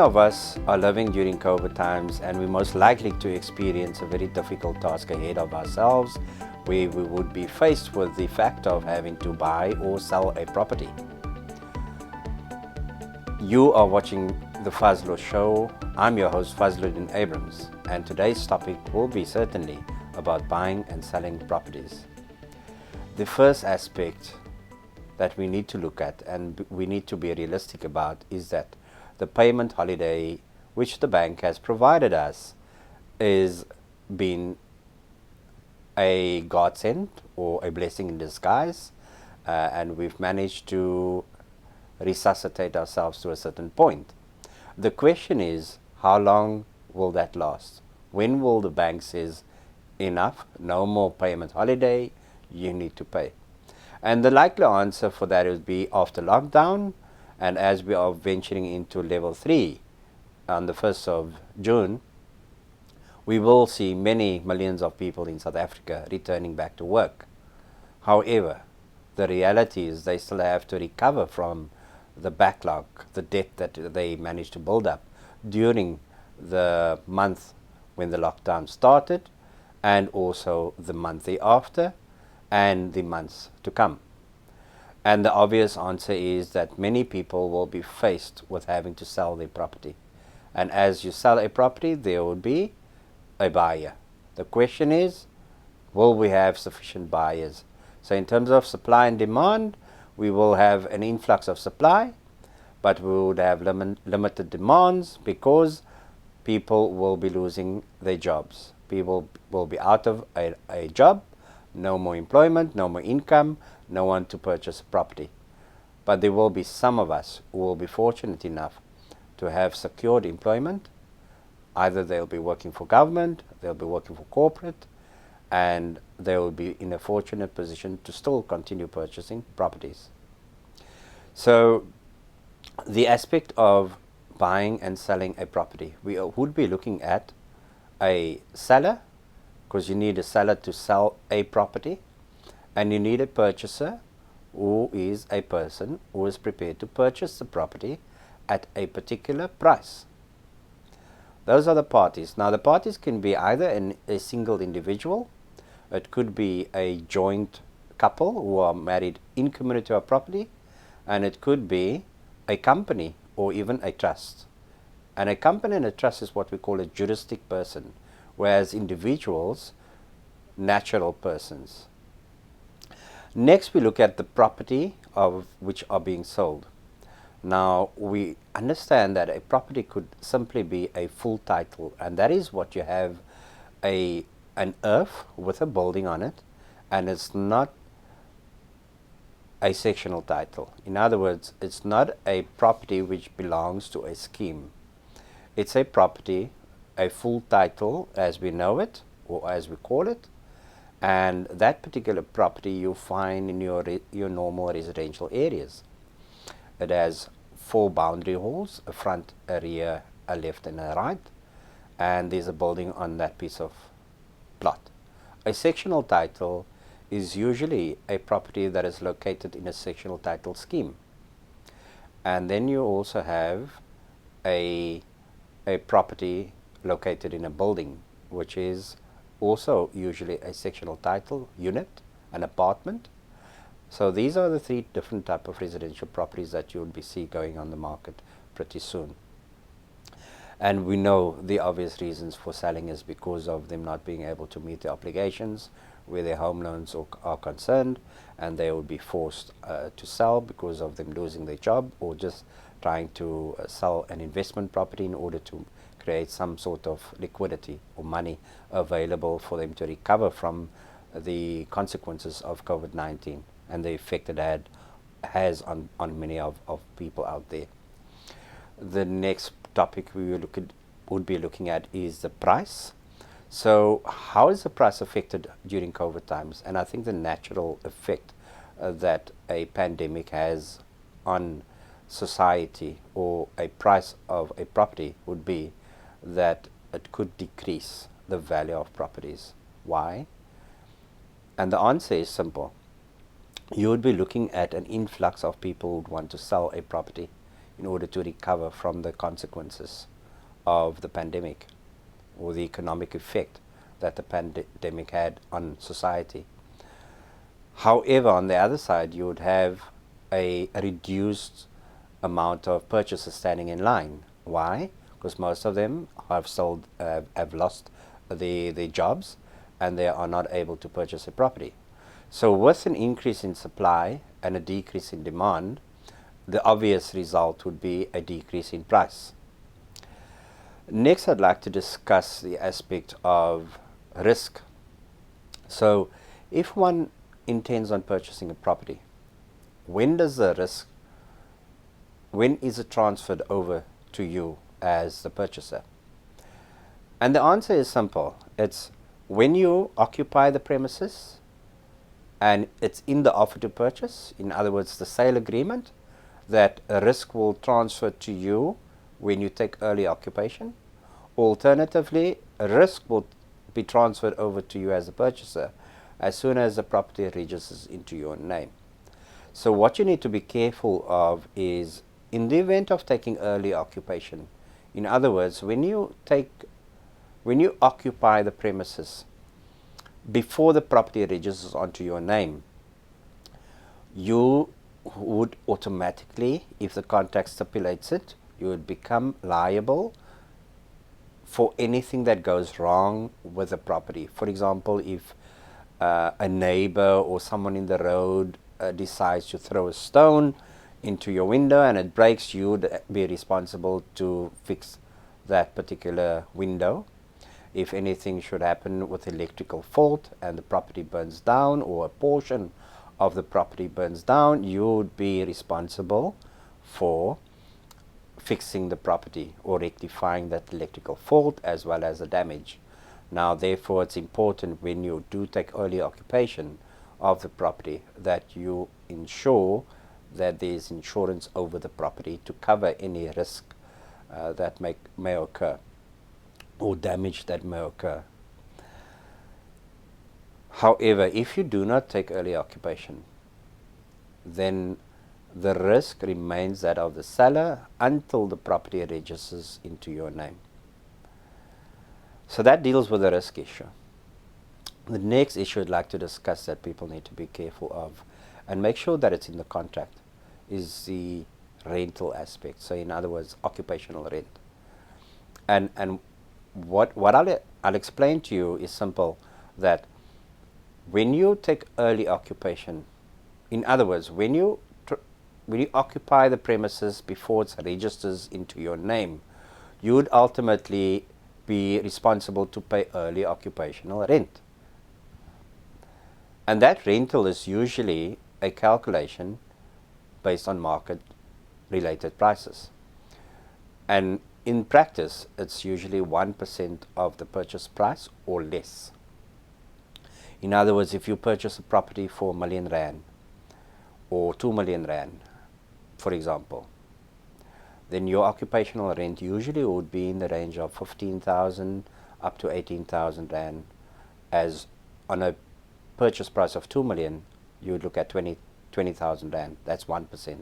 of us are living during COVID times, and we're most likely to experience a very difficult task ahead of ourselves, where we would be faced with the fact of having to buy or sell a property. You are watching the Fazlo Show. I'm your host Fazluddin Abrams, and today's topic will be certainly about buying and selling properties. The first aspect that we need to look at and we need to be realistic about is that the payment holiday which the bank has provided us is been a godsend or a blessing in disguise, and we've managed to resuscitate ourselves to a certain point. The question is, how long will that last? When will the bank says enough, no more payment holiday, you need to pay? And the likely answer for that would be after lockdown, and as we are venturing into level 3 on the 1st of June, we will see many millions of people in South Africa returning back to work. However, the reality is they still have to recover from the backlog, the debt that they managed to build up during the month when the lockdown started, and also the month thereafter and the months to come. And the obvious answer is that many people will be faced with having to sell their property. And as you sell a property, there will be a buyer. The question is, will we have sufficient buyers? So in terms of supply and demand, we will have an influx of supply, but we would have limited demands because people will be losing their jobs. People will be out of a job, no more employment, no more income, no one to purchase a property. But there will be some of us who will be fortunate enough to have secured employment. Either they'll be working for government, they'll be working for corporate, and they will be in a fortunate position to still continue purchasing properties. So the aspect of buying and selling a property, we would be looking at a seller, because you need a seller to sell a property, and you need a purchaser who is a person who is prepared to purchase the property at a particular price. Those are the parties. Now the parties can be either a single individual, it could be a joint couple who are married in community of property, and it could be a company or even a trust. And a company and a trust is what we call a juristic person, whereas individuals, natural persons. Next, we look at the property of which are being sold. Now, we understand that a property could simply be a full title, and that is what you have an earth with a building on it, and it's not a sectional title. In other words, it's not a property which belongs to a scheme. It's a property, a full title as we know it, or as we call it, and that particular property you find in your normal residential areas. It has 4 boundary holes, a front, a rear, a left and a right, and there's a building on that piece of plot. A sectional title is usually a property that is located in a sectional title scheme. And then you also have a property located in a building, which is also usually a sectional title unit, an apartment. So these are the 3 different type of residential properties that you will be see going on the market pretty soon. And we know the obvious reasons for selling is because of them not being able to meet their obligations where their home loans are concerned, and they will be forced to sell because of them losing their job, or just trying to sell an investment property in order to create some sort of liquidity or money available for them to recover from the consequences of COVID-19 and the effect it has on many of people out there. The next topic we would be looking at is the price. So how is the price affected during COVID times? And I think the natural effect that a pandemic has on society or a price of a property would be that it could decrease the value of properties. Why? And the answer is simple. You would be looking at an influx of people who would want to sell a property. in order to recover from the consequences of the pandemic or the economic effect that the pandemic had on society. However, on the other side, you would have a reduced amount of purchasers standing in line. Why? Because most of them have lost their jobs and they are not able to purchase a property. So with an increase in supply and a decrease in demand, the obvious result would be a decrease in price. Next, I'd like to discuss the aspect of risk. So if one intends on purchasing a property, when is it transferred over to you as the purchaser? And the answer is simple. It's when you occupy the premises and it's in the offer to purchase, in other words, the sale agreement, that a risk will transfer to you when you take early occupation. Alternatively, a risk will be transferred over to you as a purchaser as soon as the property registers into your name. So what you need to be careful of is, in the event of taking early occupation, in other words, when you occupy the premises before the property registers onto your name, you would automatically, if the contract stipulates it, you would become liable for anything that goes wrong with the property. For example, if a neighbor or someone in the road decides to throw a stone into your window and it breaks, you would be responsible to fix that particular window. If anything should happen with electrical fault and the property burns down, or a portion of the property burns down, you would be responsible for fixing the property or rectifying that electrical fault as well as the damage. Now, therefore, it's important when you do take early occupation of the property that you ensure that there is insurance over the property to cover any risk that may occur, or damage that may occur. However, if you do not take early occupation, then the risk remains that of the seller until the property registers into your name. So that deals with the risk issue. The next issue I'd like to discuss that people need to be careful of and make sure that it's in the contract is the rental aspect. So in other words, occupational rent. And what I'll explain to you is simple, that when you take early occupation, in other words, when you occupy the premises before it registers into your name, you would ultimately be responsible to pay early occupational rent. And that rental is usually a calculation based on market-related prices. And in practice, it's usually 1% of the purchase price or less. In other words, if you purchase a property for R1 million or R2 million, for example, then your occupational rent usually would be in the range of 15,000 up to 18,000 Rand. As on a purchase price of 2 million, you would look at 20,000 Rand. That's 1%.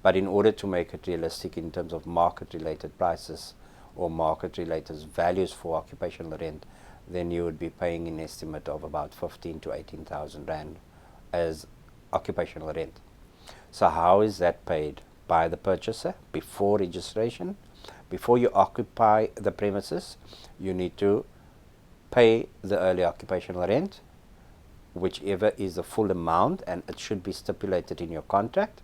But in order to make it realistic in terms of market-related prices or market-related values for occupational rent, then you would be paying an estimate of about 15,000 to 18,000 Rand as occupational rent. So how is that paid? By the purchaser before registration. Before you occupy the premises, you need to pay the early occupational rent, whichever is the full amount, and it should be stipulated in your contract.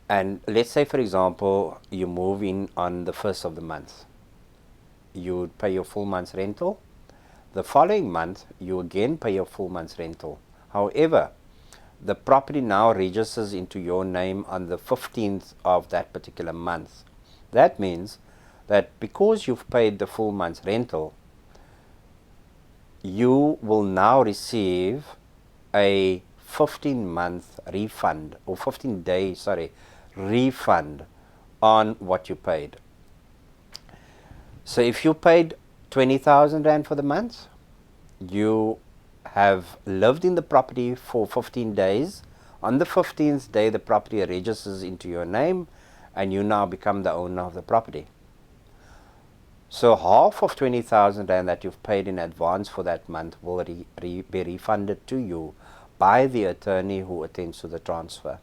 And let's say, for example, you move in on the 1st of the month. You would pay your full month's rental. The following month, you again pay your full month's rental. However, the property now registers into your name on the 15th of that particular month. That means that because you've paid the full month's rental, you will now receive a 15-month refund, or 15-day, refund on what you paid. So if you paid 20,000 Rand for the month, you have lived in the property for 15 days On the 15th day, the property registers into your name and you now become the owner of the property. So half of 20,000 rand that you've paid in advance for that month will be refunded to you by the attorney who attends to the transfer.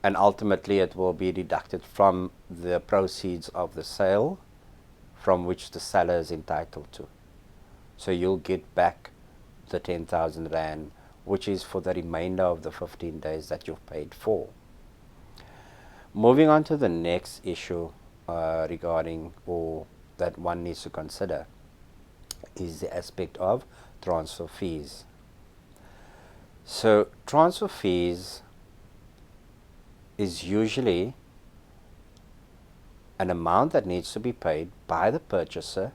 And ultimately it will be deducted from the proceeds of the sale from which the seller is entitled to. So you'll get back the 10,000 rand, which is for the remainder of the 15 days that you've paid for. Moving on to the next issue regarding, or that one needs to consider, is the aspect of transfer fees. So transfer fees is usually an amount that needs to be paid by the purchaser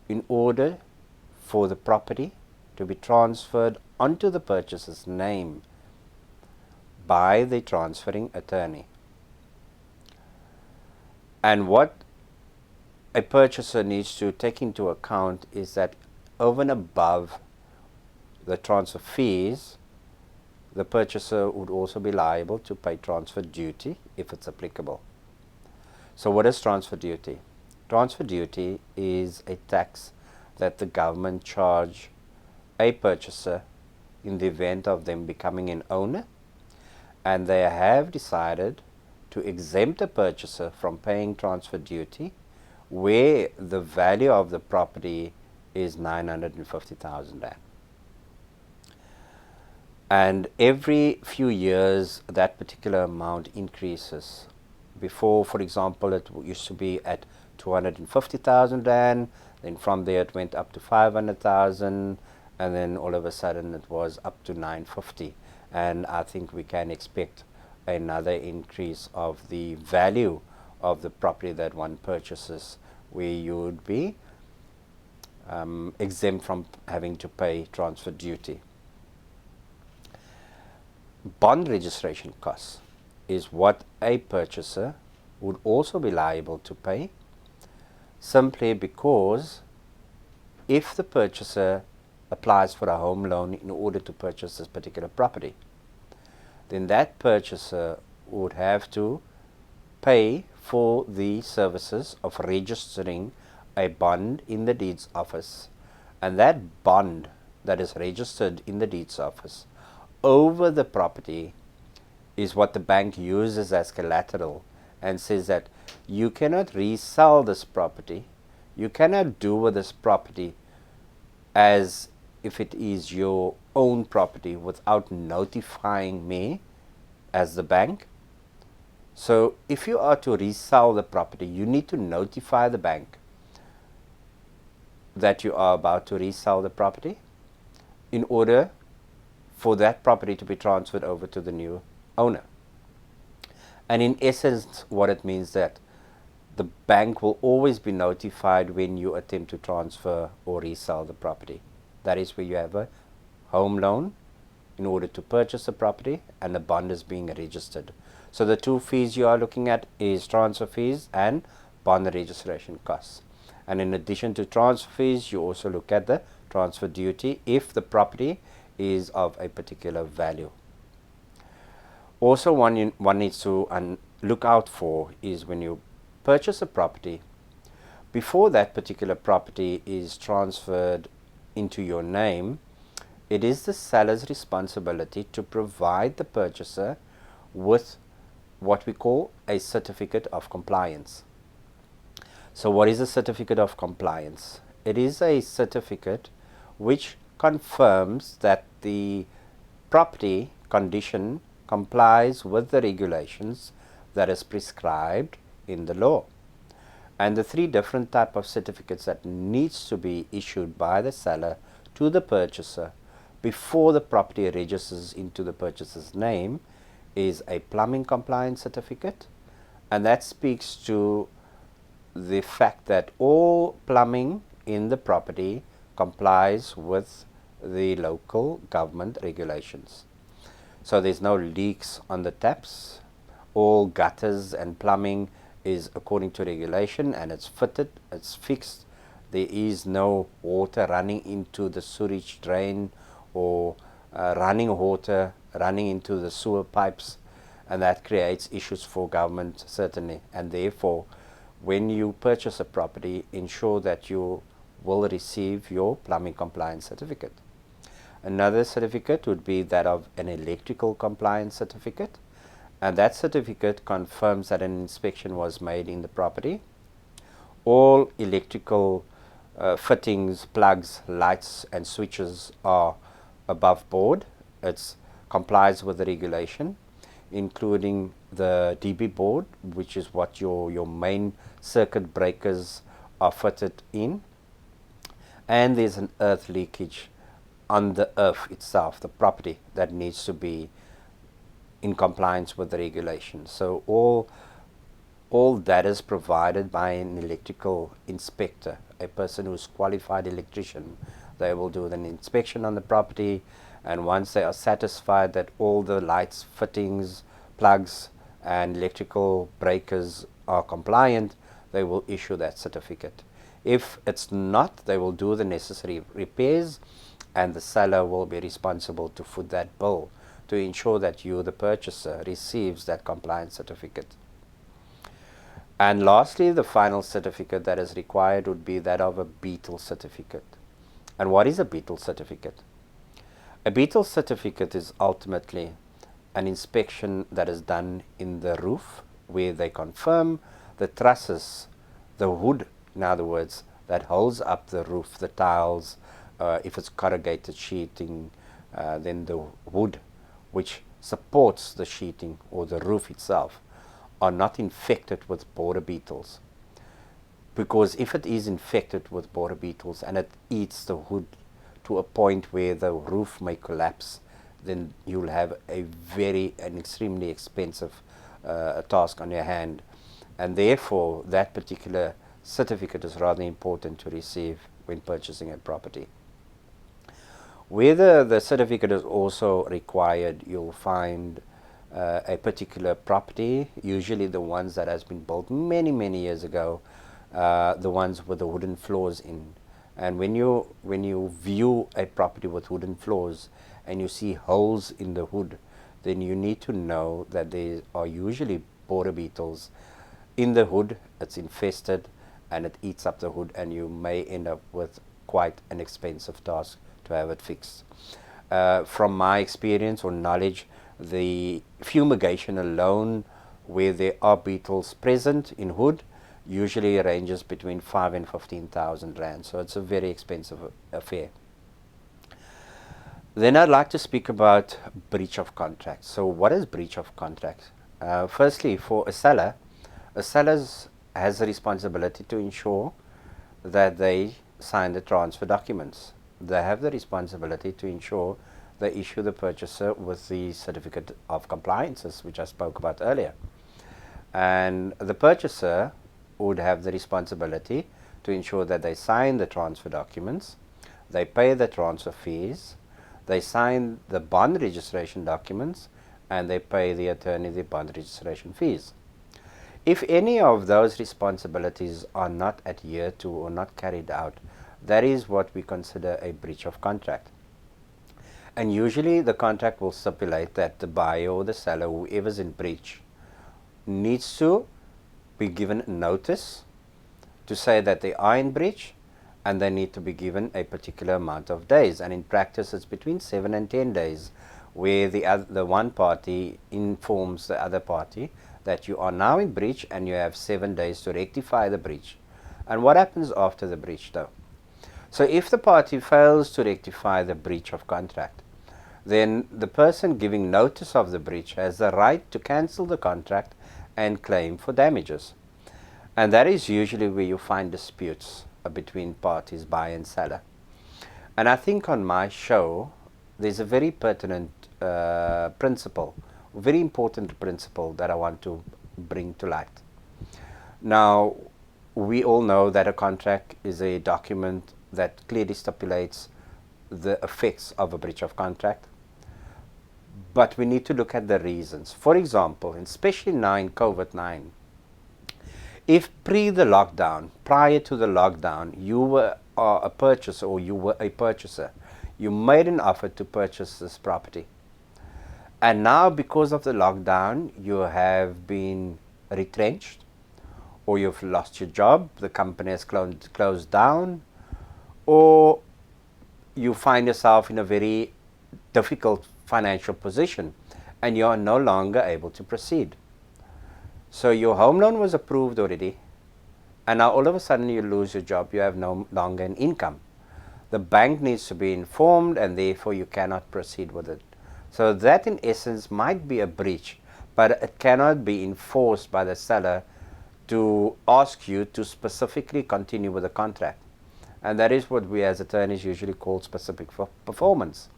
in order for the property to be transferred onto the purchaser's name by the transferring attorney. And what a purchaser needs to take into account is that over and above the transfer fees, the purchaser would also be liable to pay transfer duty if it's applicable. So what is transfer duty? Transfer duty is a tax that the government charge a purchaser in the event of them becoming an owner, and they have decided to exempt a purchaser from paying transfer duty where the value of the property is 950,000 rand. And every few years that particular amount increases. Before, for example, it used to be at 250,000 rand, then from there it went up to 500,000, and then all of a sudden it was up to 950. And I think we can expect another increase of the value of the property that one purchases, where you would be exempt from having to pay transfer duty. Bond registration costs is what a purchaser would also be liable to pay, simply because if the purchaser applies for a home loan in order to purchase this particular property, then that purchaser would have to pay for the services of registering a bond in the deeds office, and that bond that is registered in the deeds office over the property is what the bank uses as collateral and says that you cannot resell this property, you cannot do with this property as if it is your own property without notifying me as the bank. So if you are to resell the property, you need to notify the bank that you are about to resell the property in order for that property to be transferred over to the new owner. And in essence, what it means that the bank will always be notified when you attempt to transfer or resell the property. That is where you have a home loan in order to purchase the property and the bond is being registered. So the two fees you are looking at is transfer fees and bond registration costs. And in addition to transfer fees, you also look at the transfer duty if the property is of a particular value. Also, one needs to look out for is when you purchase a property, before that particular property is transferred into your name, it is the seller's responsibility to provide the purchaser with what we call a certificate of compliance. So what is a certificate of compliance? It is a certificate which confirms that the property condition complies with the regulations that is prescribed in the law. And the three different type of certificates that needs to be issued by the seller to the purchaser before the property registers into the purchaser's name is a plumbing compliance certificate, and that speaks to the fact that all plumbing in the property complies with the local government regulations. So there's no leaks on the taps, all gutters and plumbing is according to regulation and it's fitted, it's fixed. There is no water running into the sewage drain or running water running into the sewer pipes, and that creates issues for government, certainly. And therefore, when you purchase a property, ensure that you will receive your plumbing compliance certificate. Another certificate would be that of an electrical compliance certificate, and that certificate confirms that an inspection was made in the property. All electrical fittings, plugs, lights and switches are above board. It complies with the regulation, including the DB board, which is what your main circuit breakers are fitted in. And there's an earth leakage on the earth itself, the property, that needs to be in compliance with the regulation. So all that is provided by an electrical inspector, a person who's qualified electrician. They will do an inspection on the property, and once they are satisfied that all the lights, fittings, plugs and electrical breakers are compliant, they will issue that certificate. If it's not, they will do the necessary repairs, and the seller will be responsible to foot that bill to ensure that you, the purchaser, receives that compliance certificate. And lastly, the final certificate that is required would be that of a beetle certificate. And what is a beetle certificate? A beetle certificate is ultimately an inspection that is done in the roof, where they confirm the trusses, the wood, in other words, that holds up the roof, the tiles, if it's corrugated sheeting, then the wood which supports the sheeting or the roof itself are not infected with border beetles. Because if it is infected with border beetles and it eats the wood to a point where the roof may collapse, then you'll have an extremely expensive task on your hand. And therefore, that particular certificate is rather important to receive when purchasing a property. Whether the certificate is also required, you'll find a particular property, usually the ones that has been built many years ago, the ones with the wooden floors in. And when you view a property with wooden floors and you see holes in the wood, then you need to know that there are usually border beetles in the wood. It's infested and it eats up the wood, and you may end up with quite an expensive task to have it fixed. From my experience or knowledge, the fumigation alone, where there are beetles present in wood, usually ranges between 5,000 and 15,000 rand. So it's a very expensive affair. Then I'd like to speak about breach of contract. So what is breach of contract? Firstly, for a seller has a responsibility to ensure that they sign the transfer documents. They have the responsibility to ensure they issue the purchaser with the certificate of compliances, which I spoke about earlier. And the purchaser would have the responsibility to ensure that they sign the transfer documents, they pay the transfer fees, they sign the bond registration documents, and they pay the attorney the bond registration fees. If any of those responsibilities are not adhered to or not carried out, that is what we consider a breach of contract. And usually the contract will stipulate that the buyer or the seller, whoever's in breach, needs to be given notice to say that they are in breach, and they need to be given a particular amount of days. And in practice, it's between 7 and 10 days, where the one party informs the other party that you are now in breach and you have 7 days to rectify the breach. And what happens after the breach, though? So if the party fails to rectify the breach of contract, then the person giving notice of the breach has the right to cancel the contract and claim for damages. And that is usually where you find disputes between parties, buyer and seller. And I think on my show, there's a very pertinent principle, very important principle that I want to bring to light. Now, we all know that a contract is a document that clearly stipulates the effects of a breach of contract. But we need to look at the reasons. For example, especially now in COVID-19, if prior to the lockdown, you were a purchaser or you were a purchaser, you made an offer to purchase this property, And now, because of the lockdown, you have been retrenched, or you've lost your job, the company has closed down, or you find yourself in a very difficult financial position and you are no longer able to proceed. So your home loan was approved already, and now all of a sudden you lose your job, you have no longer an income. The bank needs to be informed, and therefore you cannot proceed with it. So that in essence might be a breach, but it cannot be enforced by the seller to ask you to specifically continue with the contract. And that is what we as attorneys usually call specific performance.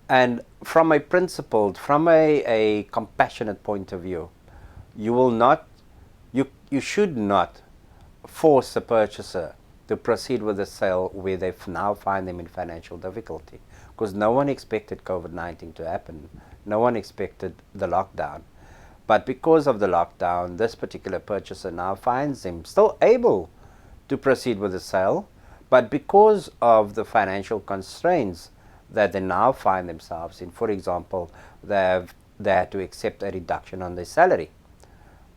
And from a principled, from a compassionate point of view, you should not force a purchaser to proceed with the sale where they now find them in financial difficulty, because no one expected COVID-19 to happen. No one expected the lockdown. But because of the lockdown, this particular purchaser now finds them still able to proceed with the sale, but because of the financial constraints that they now find themselves in, for example, they had to accept a reduction on their salary.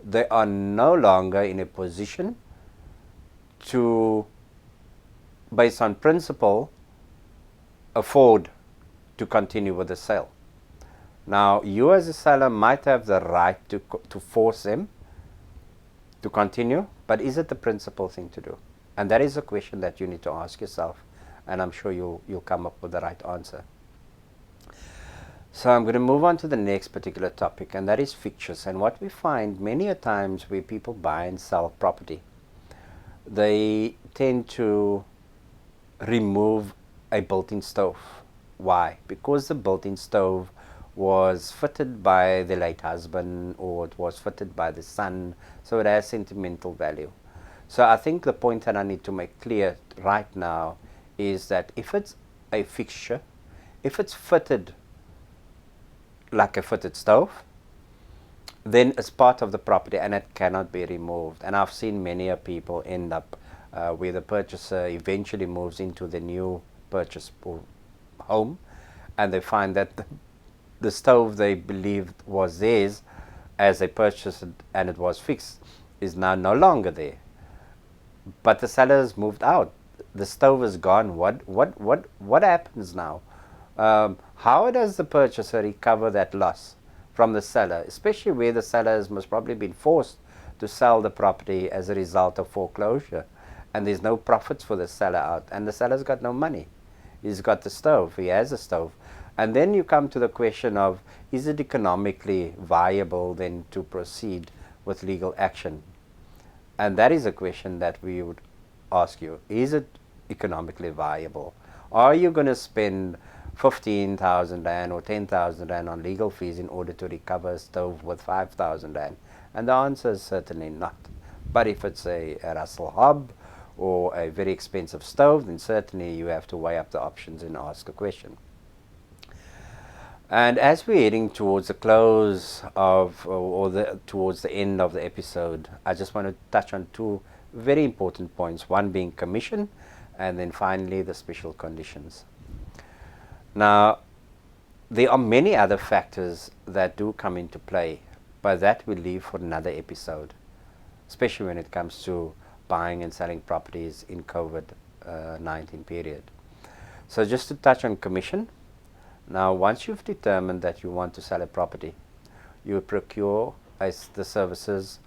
They are no longer in a position to, based on principle, afford to continue with the sale. Now, you as a seller might have the right to force them to continue, but is it the principal thing to do? And that is a question that you need to ask yourself, and I'm sure you'll come up with the right answer. So I'm going to move on to the next particular topic, and that is fixtures. And what we find many a times where people buy and sell property, they tend to remove a built-in stove. Why? Because the built-in stove was fitted by the late husband, or it was fitted by the son, so it has sentimental value. So I think the point that I need to make clear right now is that if it's a fixture, if it's fitted like a fitted stove, then it's part of the property and it cannot be removed. And I've seen many people end up where the purchaser eventually moves into the new purchase home, and they find that the stove they believed was theirs as they purchased it and it was fixed is now no longer there. But the seller has moved out. The stove is gone. What happens now? How does the purchaser recover that loss from the seller, especially where the seller has most probably been forced to sell the property as a result of foreclosure, and there's no profits for the seller out, and the seller's got no money. He's got the stove. He has a stove. And then you come to the question of, is it economically viable then to proceed with legal action? And that is a question that we would ask you. Is it economically viable? Are you going to spend 15,000 Rand or 10,000 Rand on legal fees in order to recover a stove with 5,000 Rand? And the answer is certainly not. But if it's a Russell Hobb or a very expensive stove, then certainly you have to weigh up the options and ask a question. And as we're heading towards the close of, towards the end of the episode, I just want to touch on two very important points, one being commission, and then finally the special conditions. Now, there are many other factors that do come into play, but that we'll leave for another episode, especially when it comes to buying and selling properties in COVID-19 period. So just to touch on commission. Now, once you've determined that you want to sell a property, you procure the services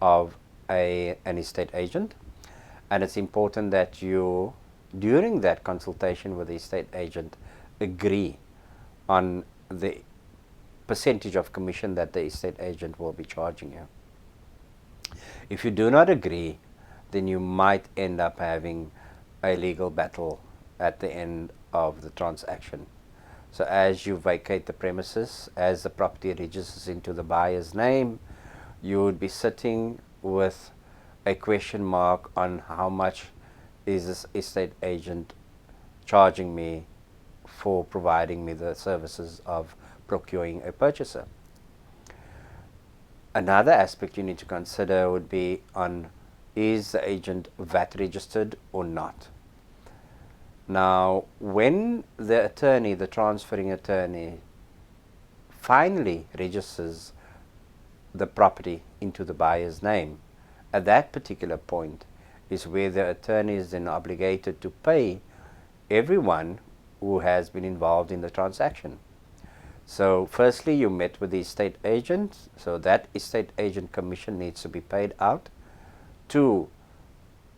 of an estate agent, and it's important that you, during that consultation with the estate agent, agree on the percentage of commission that the estate agent will be charging you. If you do not agree, then you might end up having a legal battle at the end of the transaction. So as you vacate the premises, as the property registers into the buyer's name, you would be sitting with a question mark on how much is this estate agent charging me for providing me the services of procuring a purchaser. Another aspect you need to consider would be on, is the agent VAT registered or not? Now, when the attorney, the transferring attorney, finally registers the property into the buyer's name. At that particular point is where the attorney is then obligated to pay everyone who has been involved in the transaction. So firstly, you met with the estate agent, so that estate agent commission needs to be paid out to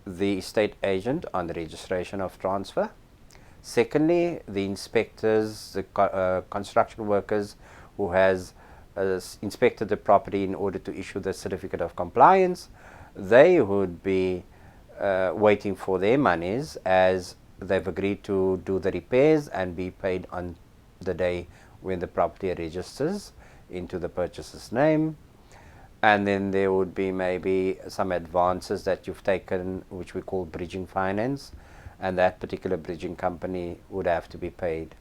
the estate agent on the registration of transfer. Secondly, the inspectors, the construction workers who has inspected the property in order to issue the certificate of compliance, they would be waiting for their monies, as they've agreed to do the repairs and be paid on the day when the property registers into the purchaser's name. And then there would be maybe some advances that you've taken, which we call bridging finance, and that particular bridging company would have to be paid.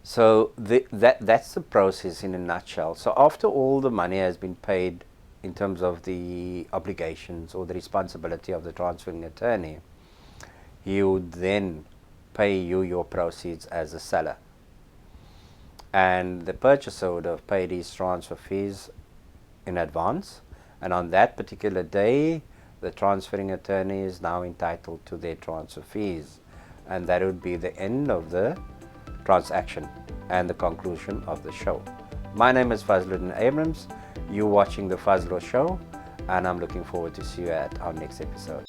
So that's the process in a nutshell. So after all the money has been paid in terms of the obligations or the responsibility of the transferring attorney, he would then pay you your proceeds as a seller. And the purchaser would have paid his transfer fees in advance, and on that particular day the transferring attorney is now entitled to their transfer fees, and that would be the end of the transaction and the conclusion of the show. My name is Fazluddin Abrams. You're watching the Fazlo Show, and I'm looking forward to see you at our next episode.